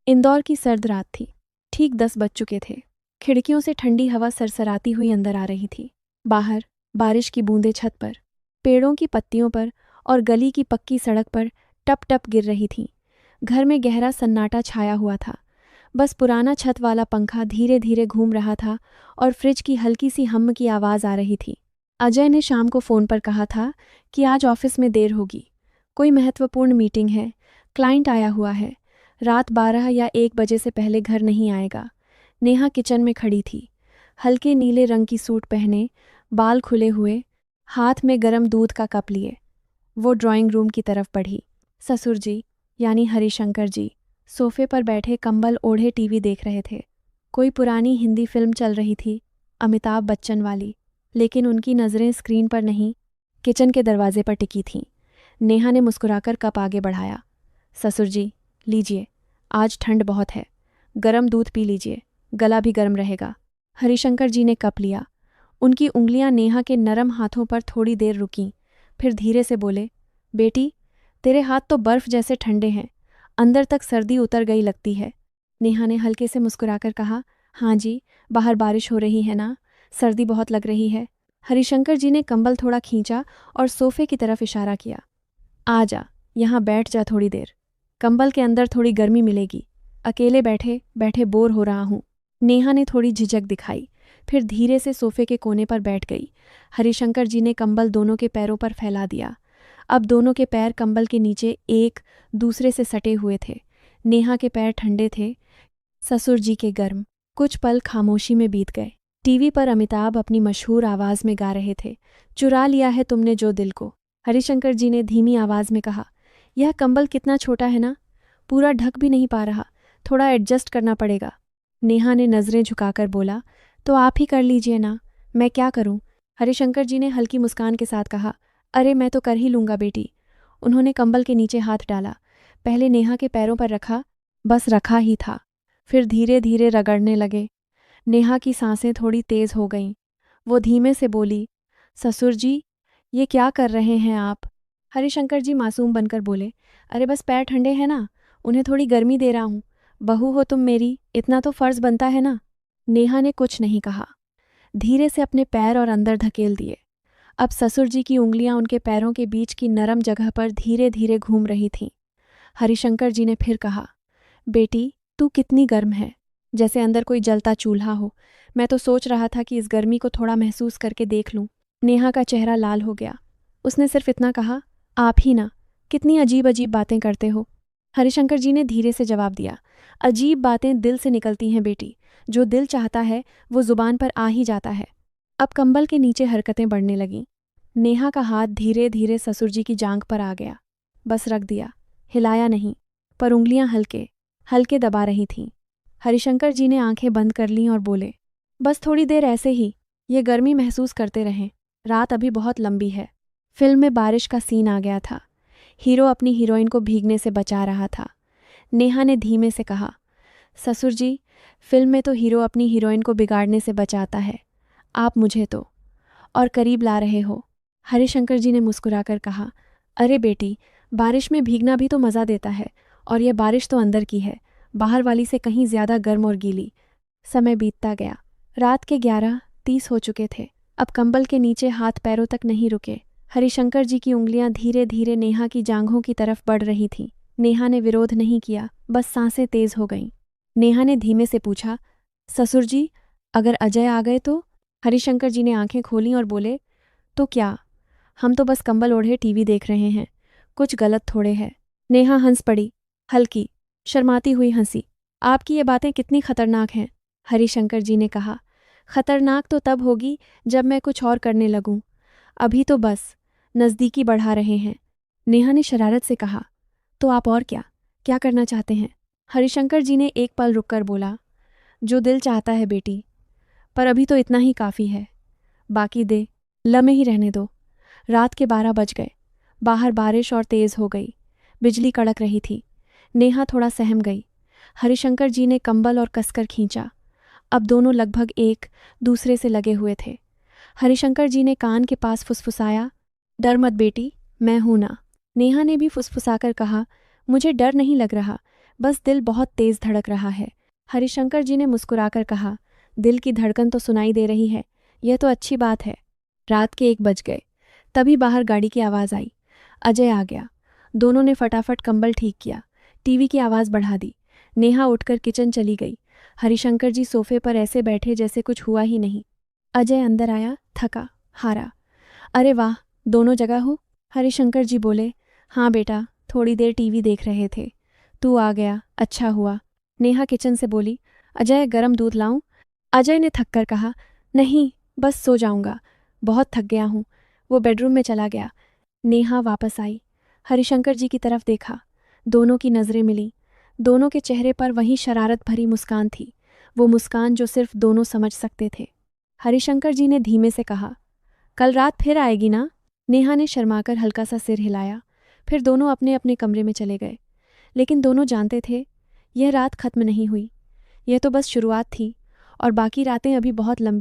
इंदौर की सर्द रात थी। ठीक 10 बज चुके थे। खिड़कियों से ठंडी हवा सरसराती हुई अंदर आ रही थी। बाहर बारिश की बूंदें छत पर, पेड़ों की पत्तियों पर और गली की पक्की सड़क पर टप टप गिर रही थीं। घर में गहरा सन्नाटा छाया हुआ था। बस पुराना छत वाला पंखा धीरे धीरे घूम रहा था और फ्रिज की हल्की सी हम्म की आवाज़ आ रही थी। अजय ने शाम को फ़ोन पर कहा था कि आज ऑफिस में देर होगी, कोई महत्वपूर्ण मीटिंग है, क्लाइंट आया हुआ है, रात 12 या 1 बजे से पहले घर नहीं आएगा। नेहा किचन में खड़ी थी, हल्के नीले रंग की सूट पहने, बाल खुले हुए, हाथ में गरम दूध का कप लिए। वो ड्राइंग रूम की तरफ बढ़ी। ससुर जी यानी हरिशंकर जी सोफे पर बैठे कंबल ओढ़े टीवी देख रहे थे। कोई पुरानी हिंदी फिल्म चल रही थी, अमिताभ बच्चन वाली, लेकिन उनकी नज़रें स्क्रीन पर नहीं, किचन के दरवाजे पर टिकी थीं। नेहा ने मुस्कुराकर कप आगे बढ़ाया। ससुर जी, लीजिए, आज ठंड बहुत है, गरम दूध पी लीजिए, गला भी गर्म रहेगा। हरिशंकर जी ने कप लिया। उनकी उंगलियां नेहा के नरम हाथों पर थोड़ी देर रुकीं, फिर धीरे से बोले, बेटी, तेरे हाथ तो बर्फ जैसे ठंडे हैं, अंदर तक सर्दी उतर गई लगती है। नेहा ने हल्के से मुस्कुराकर कहा, हाँ जी, बाहर बारिश हो रही है ना, सर्दी बहुत लग रही है। हरिशंकर जी ने कंबल थोड़ा खींचा और सोफे की तरफ इशारा किया। आ जा, यहाँ बैठ जा थोड़ी देर, कंबल के अंदर थोड़ी गर्मी मिलेगी, अकेले बैठे बैठे बोर हो रहा हूँ। नेहा ने थोड़ी झिझक दिखाई, फिर धीरे से सोफे के कोने पर बैठ गई। हरिशंकर जी ने कंबल दोनों के पैरों पर फैला दिया। अब दोनों के पैर कंबल के नीचे एक दूसरे से सटे हुए थे। नेहा के पैर ठंडे थे, ससुर जी के गर्म। कुछ पल खामोशी में बीत गए। टीवी पर अमिताभ अपनी मशहूर आवाज़ में गा रहे थे, चुरा लिया है तुमने जो दिल को। हरिशंकर जी ने धीमी आवाज़ में कहा, यह कंबल कितना छोटा है ना, पूरा ढक भी नहीं पा रहा, थोड़ा एडजस्ट करना पड़ेगा। नेहा ने नज़रें झुकाकर बोला, तो आप ही कर लीजिए ना, मैं क्या करूं? हरिशंकर जी ने हल्की मुस्कान के साथ कहा, अरे मैं तो कर ही लूँगा बेटी। उन्होंने कंबल के नीचे हाथ डाला, पहले नेहा के पैरों पर रखा, बस रखा ही था, फिर धीरे धीरे रगड़ने लगे। नेहा की सांसें थोड़ी तेज़ हो गईं। वो धीमे से बोली, ससुर जी, ये क्या कर रहे हैं आप? हरिशंकर जी मासूम बनकर बोले, अरे बस पैर ठंडे हैं ना, उन्हें थोड़ी गर्मी दे रहा हूँ। बहू हो तुम मेरी, इतना तो फ़र्ज़ बनता है ना। नेहा ने कुछ नहीं कहा, धीरे से अपने पैर और अंदर धकेल दिए। अब ससुर जी की उंगलियां उनके पैरों के बीच की नरम जगह पर धीरे धीरे घूम रही थीं। हरिशंकर जी ने फिर कहा, बेटी, तू कितनी गर्म है, जैसे अंदर कोई जलता चूल्हा हो। मैं तो सोच रहा था कि इस गर्मी को थोड़ा महसूस करके देख लूं। नेहा का चेहरा लाल हो गया। उसने सिर्फ इतना कहा, आप ही ना, कितनी अजीब अजीब बातें करते हो। हरिशंकर जी ने धीरे से जवाब दिया, अजीब बातें दिल से निकलती हैं बेटी, जो दिल चाहता है वो जुबान पर आ ही जाता है। अब कंबल के नीचे हरकतें बढ़ने लगीं। नेहा का हाथ धीरे धीरे ससुर जी की जांघ पर आ गया, बस रख दिया, हिलाया नहीं, पर उंगलियां हल्के हल्के दबा रही थीं। हरिशंकर जी ने आंखें बंद कर लीं और बोले, बस थोड़ी देर ऐसे ही, ये गर्मी महसूस करते रहें, रात अभी बहुत लंबी है। फिल्म में बारिश का सीन आ गया था। हीरो अपनी हीरोइन को भीगने से बचा रहा था। नेहा ने धीमे से कहा, ससुर जी, फिल्म में तो हीरो अपनी हीरोइन को बिगाड़ने से बचाता है, आप मुझे तो और करीब ला रहे हो। हरिशंकर जी ने मुस्कुराकर कहा, अरे बेटी, बारिश में भीगना भी तो मज़ा देता है, और यह बारिश तो अंदर की है, बाहर वाली से कहीं ज़्यादा गर्म और गीली। समय बीतता गया। रात के 11:30 हो चुके थे। अब कंबल के नीचे हाथ पैरों तक नहीं रुके। हरिशंकर जी की उंगलियां धीरे धीरे नेहा की जांघों की तरफ बढ़ रही थीं। नेहा ने विरोध नहीं किया, बस सांसें तेज हो गईं। नेहा ने धीमे से पूछा, ससुर जी, अगर अजय आ गए तो? हरिशंकर जी ने आंखें खोलीं और बोले, तो क्या, हम तो बस कंबल ओढ़े टीवी देख रहे हैं, कुछ गलत थोड़े है। नेहा हंस पड़ी, हल्की शर्माती हुई हंसी। आपकी ये बातें कितनी खतरनाक हैं। हरिशंकर जी ने कहा, खतरनाक तो तब होगी जब मैं कुछ और करने लगूं, अभी तो बस नज़दीकी बढ़ा रहे हैं। नेहा ने शरारत से कहा, तो आप और क्या क्या करना चाहते हैं? हरिशंकर जी ने एक पल रुककर बोला, जो दिल चाहता है बेटी, पर अभी तो इतना ही काफ़ी है, बाकी दे लम्हे ही रहने दो। रात के 12 बज गए। बाहर बारिश और तेज़ हो गई, बिजली कड़क रही थी। नेहा थोड़ा सहम गई। हरिशंकर जी ने कंबल और कसकर खींचा। अब दोनों लगभग एक दूसरे से लगे हुए थे। हरिशंकर जी ने कान के पास फुसफुसाया, डर मत बेटी, मैं हूं ना। नेहा ने भी फुसफुसाकर कहा, मुझे डर नहीं लग रहा, बस दिल बहुत तेज धड़क रहा है। हरिशंकर जी ने मुस्कुराकर कहा, दिल की धड़कन तो सुनाई दे रही है, यह तो अच्छी बात है। रात के 1 बज गए। तभी बाहर गाड़ी की आवाज़ आई। अजय आ गया। दोनों ने फटाफट कंबल ठीक किया, टीवी की आवाज़ बढ़ा दी। नेहा उठकर किचन चली गई। हरिशंकर जी सोफे पर ऐसे बैठे जैसे कुछ हुआ ही नहीं। अजय अंदर आया, थका हारा। अरे वाह, दोनों जगह हो? हरिशंकर जी बोले। हाँ बेटा, थोड़ी देर टीवी देख रहे थे, तू आ गया, अच्छा हुआ। नेहा किचन से बोली। अजय, गरम दूध लाऊं? अजय ने थक कर कहा, नहीं, बस सो जाऊंगा, बहुत थक गया हूँ। वो बेडरूम में चला गया। नेहा वापस आई, हरिशंकर जी की तरफ देखा। दोनों की नज़रें मिलीं। दोनों के चेहरे पर वही शरारत भरी मुस्कान थी, वो मुस्कान जो सिर्फ दोनों समझ सकते थे। हरिशंकर जी ने धीमे से कहा, कल रात फिर आएगी ना? नेहा ने शर्माकर हल्का सा सिर हिलाया। फिर दोनों अपने अपने कमरे में चले गए। लेकिन दोनों जानते थे, यह रात खत्म नहीं हुई। यह तो बस शुरुआत थी और बाकी रातें अभी बहुत लंबी